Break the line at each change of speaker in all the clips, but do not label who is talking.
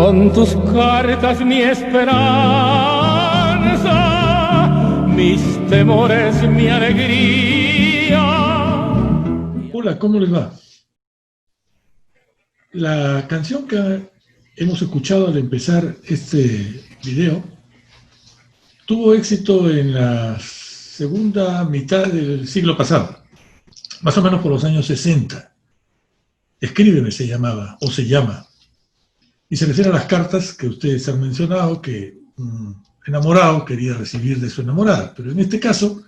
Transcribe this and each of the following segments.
Son tus cartas mi esperanza, mis temores mi alegría.
Hola, ¿cómo les va? La canción que hemos escuchado al empezar este video tuvo éxito en la segunda mitad del siglo pasado, más o menos por los años 60. Escríbeme se llamaba, o se llama, y se refiere a las cartas que ustedes han mencionado que un enamorado quería recibir de su enamorada, pero en este caso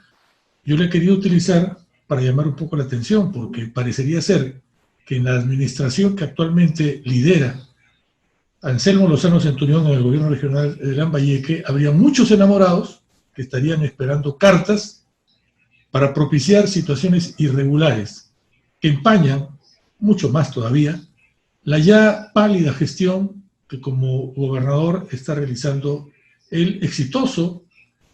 yo le he querido utilizar para llamar un poco la atención, porque parecería ser que en la administración que actualmente lidera Anselmo Lozano Centurión en el gobierno regional de Lambayeque, habría muchos enamorados que estarían esperando cartas para propiciar situaciones irregulares que empañan, mucho más todavía, la ya pálida gestión que como gobernador está realizando el exitoso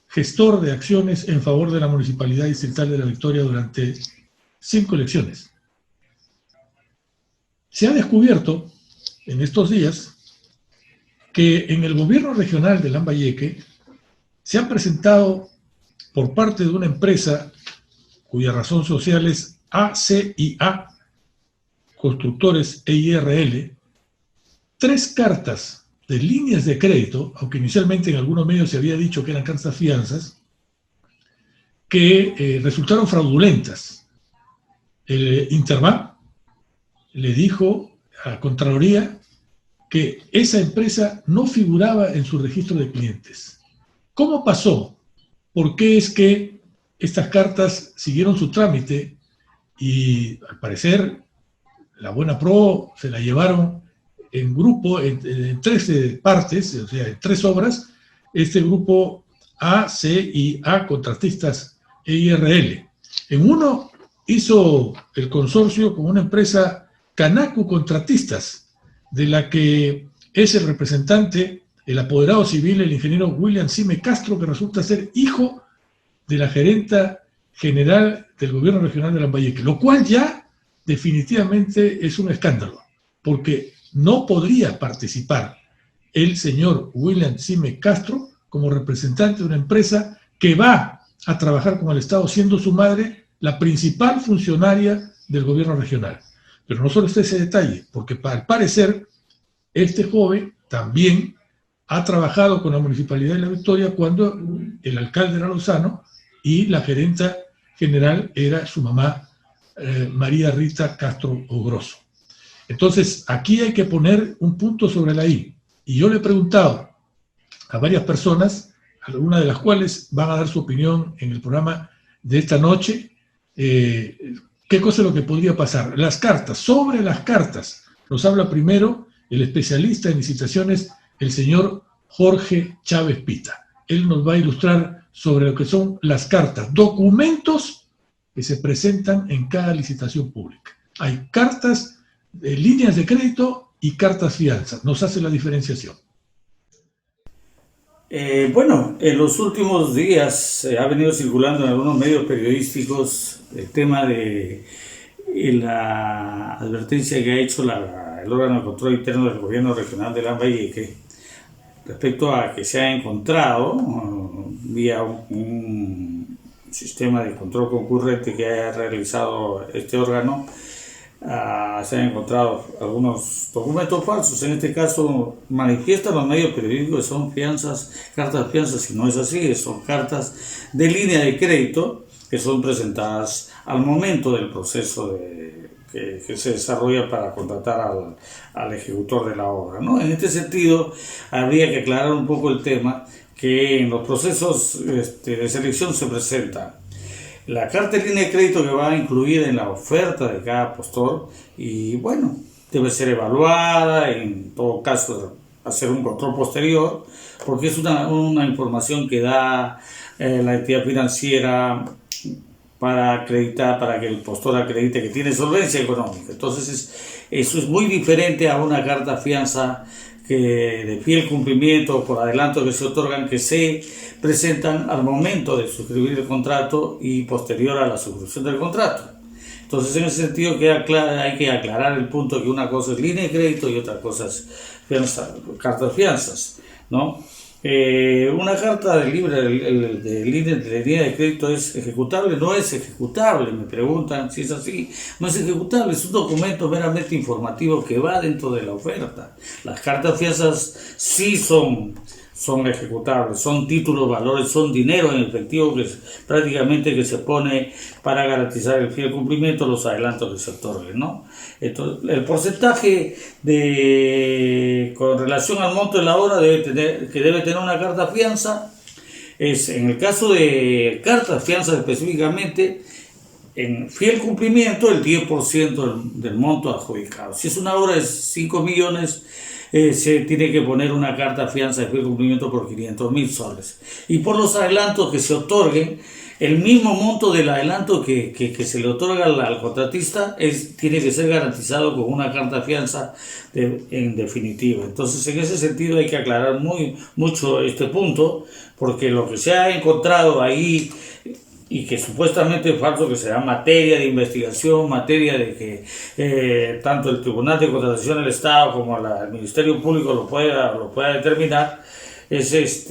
gestor de acciones en favor de la Municipalidad Distrital de La Victoria durante 5 elecciones. Se ha descubierto en estos días que en el gobierno regional de Lambayeque se han presentado por parte de una empresa cuya razón social es ACIA, Constructores EIRL, 3 cartas de líneas de crédito, aunque inicialmente en algunos medios se había dicho que eran cartas fianzas, que resultaron fraudulentas. El Interbank le dijo a Contraloría que esa empresa no figuraba en su registro de clientes. ¿Cómo pasó? ¿Por qué es que estas cartas siguieron su trámite y al parecer la Buena Pro se la llevaron en grupo, en 13 partes, o sea, en 3 obras, este grupo A, C y A, Contratistas EIRL. En uno hizo el consorcio con una empresa Canacu Contratistas, de la que es el representante, el apoderado civil, el ingeniero William Sime Castro, que resulta ser hijo de la gerenta general del gobierno regional de Lambayeque, lo cual ya definitivamente es un escándalo, porque no podría participar el señor William Sime Castro como representante de una empresa que va a trabajar con el Estado, siendo su madre la principal funcionaria del gobierno regional. Pero no solo está ese detalle, porque al parecer este joven también ha trabajado con la Municipalidad de La Victoria cuando el alcalde era Lozano y la gerenta general era su mamá, María Rita Castro Ogroso. Entonces, aquí hay que poner un punto sobre la I. Y yo le he preguntado a varias personas, algunas de las cuales van a dar su opinión en el programa de esta noche, qué cosa es lo que podría pasar. Las cartas, sobre las cartas, nos habla primero el especialista en licitaciones, el señor Jorge Chávez Pita. Él nos va a ilustrar sobre lo que son las cartas, documentos que se presentan en cada licitación pública. Hay cartas, líneas de crédito y cartas fianzas. Nos hace la diferenciación.
Bueno, en los últimos días ha venido circulando en algunos medios periodísticos el tema de la advertencia que ha hecho el órgano de control interno del gobierno regional de Lambayeque respecto a que se ha encontrado vía un sistema de control concurrente que ha realizado este órgano, se han encontrado algunos documentos falsos. En este caso manifiestan los medios periodísticos que son fianzas, cartas fianzas, y no es así, son cartas de línea de crédito que son presentadas al momento del proceso que se desarrolla para contratar al ejecutor de la obra, ¿no? En este sentido, habría que aclarar un poco el tema, que en los procesos de selección se presenta la carta de línea de crédito que va incluida en la oferta de cada postor y, bueno, debe ser evaluada, en todo caso hacer un control posterior, porque es una información que da la entidad financiera para acreditar, para que el postor acredite que tiene solvencia económica. Entonces, eso es muy diferente a una carta fianza que de fiel cumplimiento por adelanto que se otorgan, que se presentan al momento de suscribir el contrato y posterior a la suscripción del contrato. Entonces, en ese sentido hay que aclarar el punto que una cosa es línea de crédito y otra cosa es cartas fianzas, ¿no? Una carta de línea de crédito es ejecutable, no es ejecutable, me preguntan si es así, no es ejecutable, es un documento meramente informativo que va dentro de la oferta. Las cartas fianzas sí son ejecutables, son títulos, valores, son dinero en efectivo prácticamente que se pone para garantizar el fiel cumplimiento de los adelantos que se otorguen, ¿no? Entonces, el porcentaje con relación al monto de la obra que debe tener una carta fianza es, en el caso de cartas fianzas específicamente, en fiel cumplimiento el 10% del monto adjudicado. Si es una obra de 5 millones, se tiene que poner una carta fianza de fiel cumplimiento por 500.000 soles. Y por los adelantos que se otorguen, el mismo monto del adelanto que se le otorga al contratista tiene que ser garantizado con una carta fianza en definitiva. Entonces, en ese sentido hay que aclarar mucho este punto, porque lo que se ha encontrado ahí y que supuestamente es falso, que será materia de investigación, materia de que tanto el Tribunal de Contratación del Estado como el Ministerio Público lo pueda determinar, es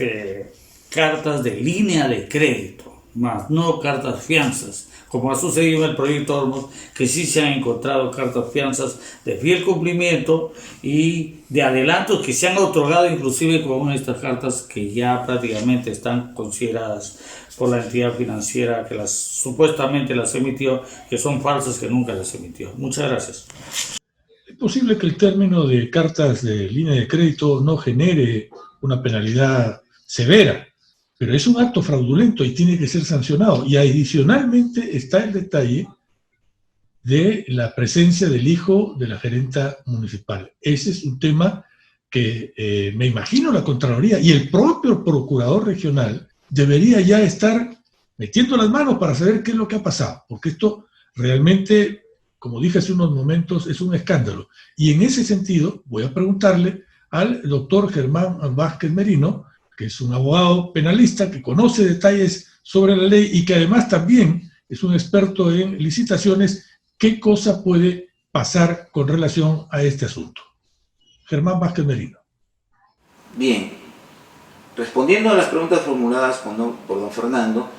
cartas de línea de crédito, más no cartas fianzas, como ha sucedido en el proyecto Olmos, que sí se han encontrado cartas fianzas de fiel cumplimiento y de adelantos que se han otorgado inclusive con estas cartas que ya prácticamente están consideradas por la entidad financiera que supuestamente las emitió, que son falsas, que nunca las emitió. Muchas gracias.
Es posible que el término de cartas de línea de crédito no genere una penalidad severa, pero es un acto fraudulento y tiene que ser sancionado. Y adicionalmente está el detalle de la presencia del hijo de la gerenta municipal. Ese es un tema que me imagino la Contraloría y el propio procurador regional debería ya estar metiendo las manos para saber qué es lo que ha pasado, porque esto realmente, como dije hace unos momentos, es un escándalo. Y en ese sentido voy a preguntarle al doctor Germán Vázquez Merino, que es un abogado penalista que conoce detalles sobre la ley y que además también es un experto en licitaciones, qué cosa puede pasar con relación a este asunto. Germán Vázquez Merino.
Bien. Respondiendo a las preguntas formuladas por don Fernando,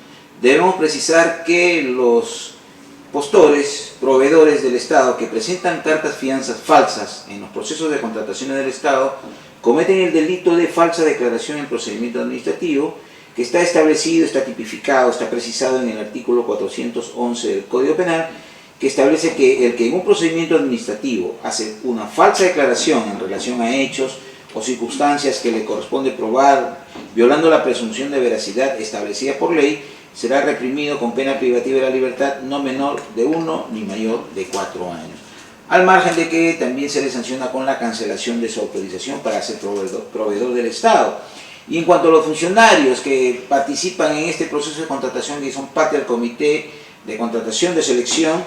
debemos precisar que los postores, proveedores del Estado que presentan cartas fianzas falsas en los procesos de contrataciones del Estado cometen el delito de falsa declaración en procedimiento administrativo, que está establecido, está tipificado, está precisado en el artículo 411 del Código Penal, que establece que el que en un procedimiento administrativo hace una falsa declaración en relación a hechos o circunstancias que le corresponde probar, violando la presunción de veracidad establecida por ley, será reprimido con pena privativa de la libertad no menor de 1 ni mayor de 4 años. Al margen de que también se le sanciona con la cancelación de su autorización para ser proveedor del Estado. Y en cuanto a los funcionarios que participan en este proceso de contratación, que son parte del comité de contratación de selección,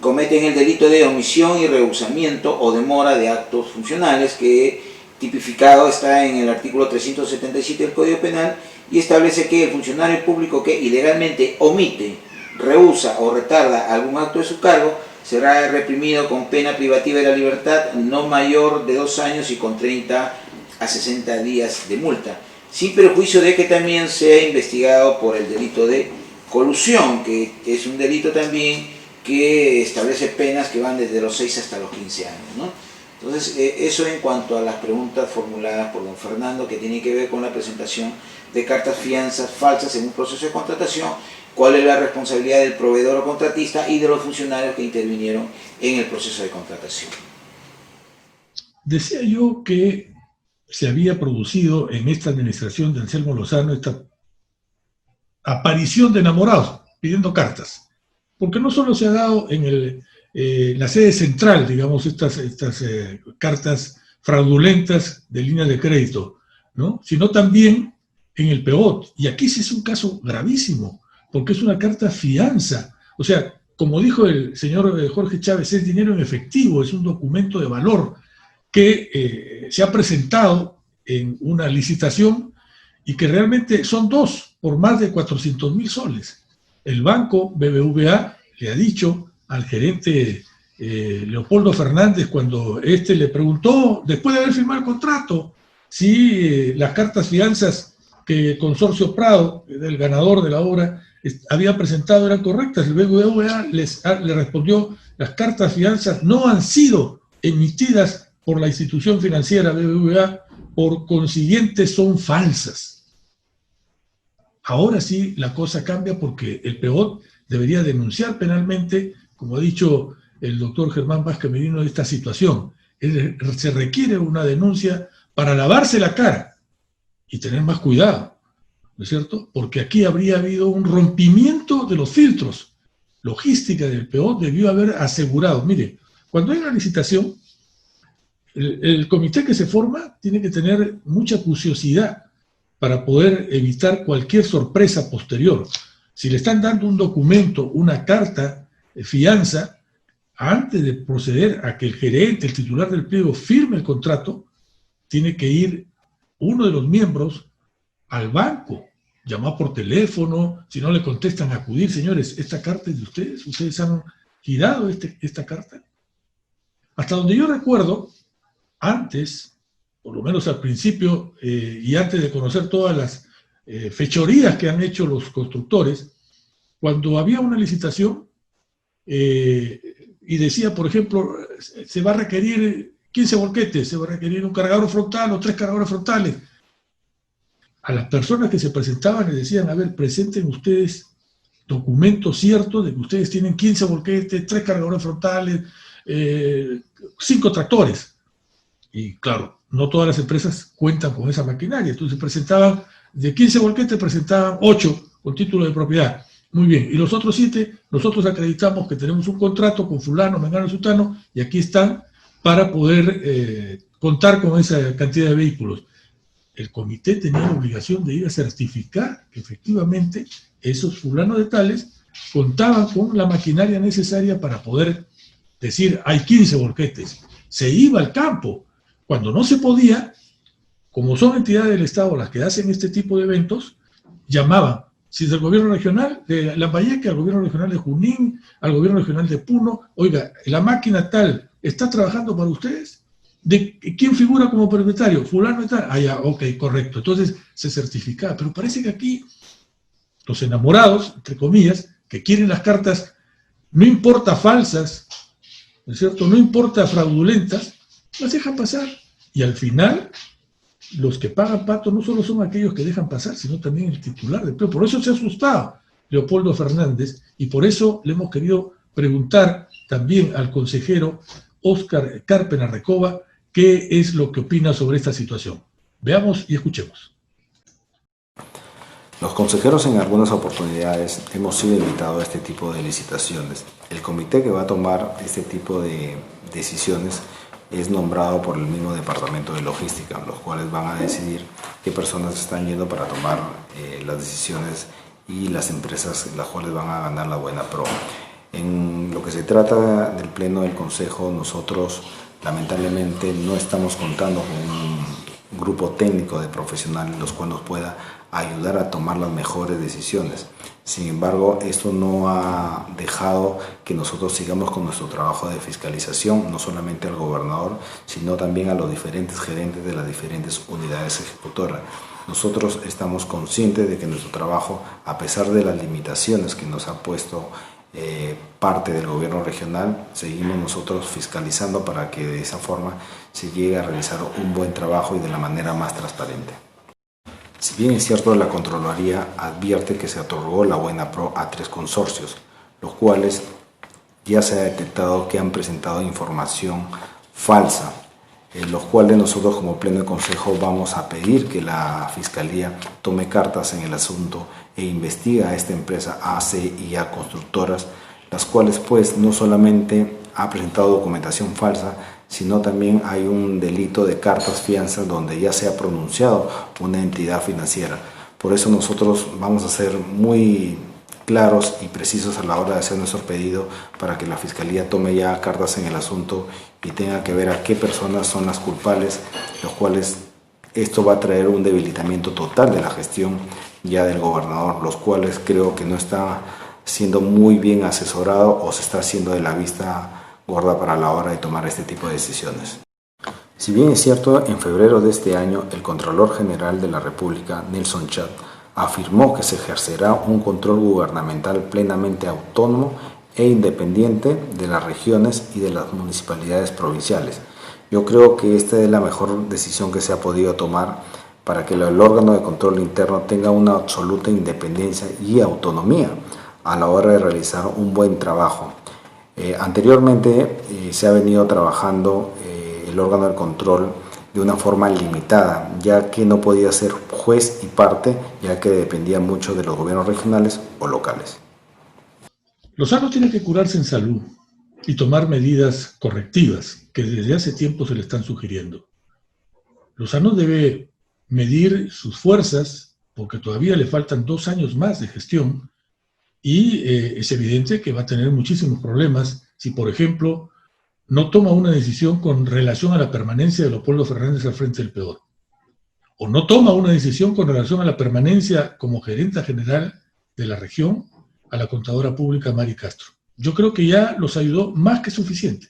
cometen el delito de omisión y rehusamiento o demora de actos funcionales, que tipificado está en el artículo 377 del Código Penal, y establece que el funcionario público que ilegalmente omite, rehúsa o retarda algún acto de su cargo será reprimido con pena privativa de la libertad no mayor de 2 años y con 30 a 60 días de multa, sin perjuicio de que también sea investigado por el delito de colusión, que es un delito también que establece penas que van desde los 6 hasta los 15 años, ¿no? Entonces, eso en cuanto a las preguntas formuladas por don Fernando, que tiene que ver con la presentación de cartas fianzas falsas en un proceso de contratación, cuál es la responsabilidad del proveedor o contratista y de los funcionarios que intervinieron en el proceso de contratación.
Decía yo que se había producido en esta administración de Anselmo Lozano esta aparición de enamorados pidiendo cartas, porque no solo se ha dado en la sede central, digamos, estas cartas fraudulentas de líneas de crédito, ¿no?, sino también en el PEOT. Y aquí sí es un caso gravísimo, porque es una carta fianza. O sea, como dijo el señor Jorge Chávez, es dinero en efectivo, es un documento de valor que se ha presentado en una licitación y que realmente son dos por más de 400.000 soles. El banco BBVA le ha dicho al gerente Leopoldo Fernández cuando éste le preguntó, después de haber firmado el contrato, si las cartas fianzas que Consorcio Prado, el ganador de la obra, había presentado eran correctas. El BBVA le respondió: las cartas fianzas no han sido emitidas por la institución financiera BBVA, por consiguiente son falsas. Ahora sí la cosa cambia, porque el PEOT debería denunciar penalmente, como ha dicho el doctor Germán Vázquez Merino, de esta situación. Se requiere una denuncia para lavarse la cara y tener más cuidado, ¿no es cierto? Porque aquí habría habido un rompimiento de los filtros. Logística del PEOT debió haber asegurado, mire, cuando hay una licitación, el comité que se forma tiene que tener mucha curiosidad para poder evitar cualquier sorpresa posterior. Si le están dando un documento, una carta de fianza, antes de proceder a que el gerente, el titular del pliego, firme el contrato, tiene que ir uno de los miembros al banco, llamar por teléfono, si no le contestan, acudir: señores, esta carta es de ustedes han girado esta carta. Hasta donde yo recuerdo, antes, por lo menos al principio, y antes de conocer todas las fechorías que han hecho los constructores, cuando había una licitación y decía, por ejemplo, se va a requerir 15 volquetes, se va a requerir un cargador frontal o 3 cargadores frontales, a las personas que se presentaban les decían: a ver, presenten ustedes documentos ciertos de que ustedes tienen 15 volquetes, 3 cargadores frontales, 5 tractores. Y claro, no todas las empresas cuentan con esa maquinaria, entonces presentaban, de 15 volquetes presentaban 8 con título de propiedad. Muy bien, y los otros 7, nosotros acreditamos que tenemos un contrato con fulano, mengano, sutano, y aquí están para poder contar con esa cantidad de vehículos. El comité tenía la obligación de ir a certificar que efectivamente esos fulanos de tales contaban con la maquinaria necesaria para poder decir: hay 15 volquetes. Se iba al campo. Cuando no se podía, como son entidades del Estado las que hacen este tipo de eventos, llamaban, si es del gobierno regional de Lambayeque, al gobierno regional de Junín, al gobierno regional de Puno: oiga, la máquina tal está trabajando para ustedes. ¿De quién figura como propietario? Fulano y tal. Ah, ya, ok, correcto. Entonces se certificaba. Pero parece que aquí los enamorados, entre comillas, que quieren las cartas, no importa falsas, ¿no es cierto?, no importa fraudulentas, las dejan pasar. Y al final, los que pagan pato no solo son aquellos que dejan pasar, sino también el titular del PEOT. Por eso se ha asustado Leopoldo Fernández, y por eso le hemos querido preguntar también al consejero Óscar Cárpena Recoba qué es lo que opina sobre esta situación. Veamos y escuchemos.
Los consejeros en algunas oportunidades hemos sido invitados a este tipo de licitaciones. El comité que va a tomar este tipo de decisiones es nombrado por el mismo departamento de logística, los cuales van a decidir qué personas están yendo para tomar las decisiones y las empresas las cuales van a ganar la buena pro. En lo que se trata del pleno del consejo, nosotros lamentablemente no estamos contando con un grupo técnico de profesionales los cuales nos pueda ayudar a tomar las mejores decisiones. Sin embargo, esto no ha dejado que nosotros sigamos con nuestro trabajo de fiscalización, no solamente al gobernador, sino también a los diferentes gerentes de las diferentes unidades ejecutoras. Nosotros estamos conscientes de que nuestro trabajo, a pesar de las limitaciones que nos ha puesto parte del gobierno regional, seguimos nosotros fiscalizando para que de esa forma se llegue a realizar un buen trabajo y de la manera más transparente. Si bien es cierto, la Contraloría advierte que se otorgó la buena pro a 3 consorcios, los cuales ya se ha detectado que han presentado información falsa, los cuales nosotros como pleno de consejo vamos a pedir que la Fiscalía tome cartas en el asunto e investiga a esta empresa ACIA Constructoras, las cuales pues no solamente ha presentado documentación falsa, sino también hay un delito de cartas fianzas donde ya se ha pronunciado una entidad financiera. Por eso nosotros vamos a ser muy claros y precisos a la hora de hacer nuestro pedido para que la Fiscalía tome ya cartas en el asunto y tenga que ver a qué personas son las culpables, los cuales esto va a traer un debilitamiento total de la gestión ya del gobernador, los cuales creo que no está siendo muy bien asesorado o se está haciendo de la vista gorda para la hora de tomar este tipo de decisiones. Si bien es cierto, en febrero de este año el Contralor General de la República, Nelson Chad, afirmó que se ejercerá un control gubernamental plenamente autónomo e independiente de las regiones y de las municipalidades provinciales. Yo creo que esta es la mejor decisión que se ha podido tomar para que el órgano de control interno tenga una absoluta independencia y autonomía a la hora de realizar un buen trabajo. Anteriormente se ha venido trabajando el órgano de control de una forma limitada, ya que no podía ser juez y parte, ya que dependía mucho de los gobiernos regionales o locales.
Lozano tiene que curarse en salud y tomar medidas correctivas que desde hace tiempo se le están sugiriendo. Lozano debe medir sus fuerzas porque todavía le faltan 2 años más de gestión y es evidente que va a tener muchísimos problemas si, por ejemplo, no toma una decisión con relación a la permanencia de Leopoldo Fernández al frente del PEOD, o no toma una decisión con relación a la permanencia como gerenta general de la región a la contadora pública Mari Castro. Yo creo que ya los ayudó más que suficiente.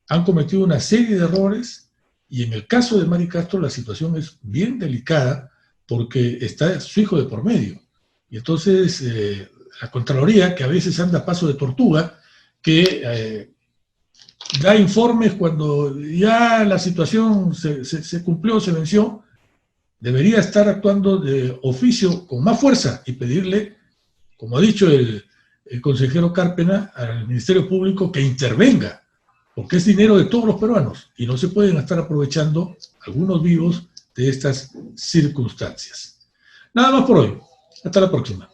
Han cometido una serie de errores y en el caso de Mari Castro la situación es bien delicada porque está su hijo de por medio. Y entonces la Contraloría, que a veces anda a paso de tortuga, que da informes cuando ya la situación se cumplió, se venció, debería estar actuando de oficio con más fuerza y pedirle, como ha dicho el consejero Cárpena, al Ministerio Público que intervenga, porque es dinero de todos los peruanos y no se pueden estar aprovechando algunos vivos de estas circunstancias. Nada más por hoy. Hasta la próxima.